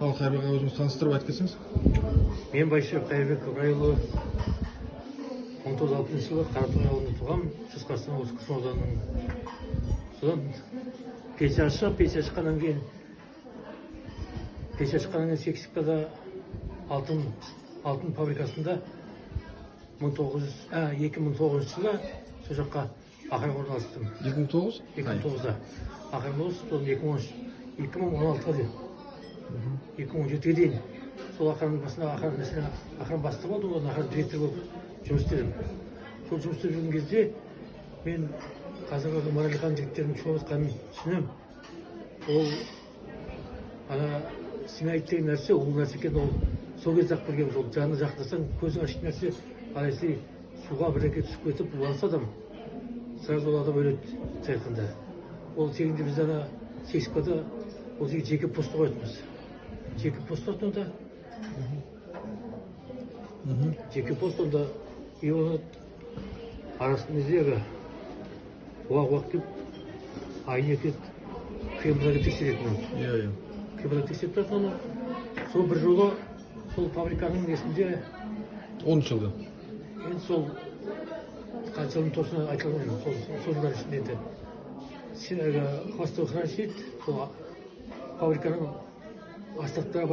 Ал Қайырбек аға өзіңіз таныстырып айтып кетсеңіз. Мен Байшыбек Қайырбек Ыбырайұлы 1960 жылы Қаратоғай ауылында туғам. Шығыс Қазақстан облысы Күршім ауданының. Содан пенсия шыққаннан кейін Сексикада алтын фабрикасында 2009 жылы сол жаққа ақырғы орналастым. 2009? 2009-да. Ақырғы содан 2016-ға дейін. 2017-ге дейін. Сол ақырын бастығы болдым, одан ақырын директор болып жұмыс істедім. Сол жұмыс істеп жүрген кезде мен қазіргі Маралихан жігіттердің шоу жатқанын түсінем. Ол синайт деген нәрсе, ол нәрсе екен, ол сол кезде ақ білгенбіз. Ол жанына жақындасаң, көзің ашитын нәрсе, алайсы суға бірдеңке түсіп кетіп, уланса адам, сразу ол адам өледі айтқанда. Ол тегінде біз Сексикада ол жеке постты қоятынбыз. Жеке пост онда. Жеке пост онда. И оны арасында нездегі уақ келіп, айне келіп, крембрага тексеретін оны. Крембрага тексеріп тұратын оны. Сол бір жолы, сол фабриканың несінде 10 жылда. Енді сол қанша жылдың тоғысына айтылмайды. Сол жылдар ішінде енді хвостовый хранитель, сол фабриканың астықтары бар.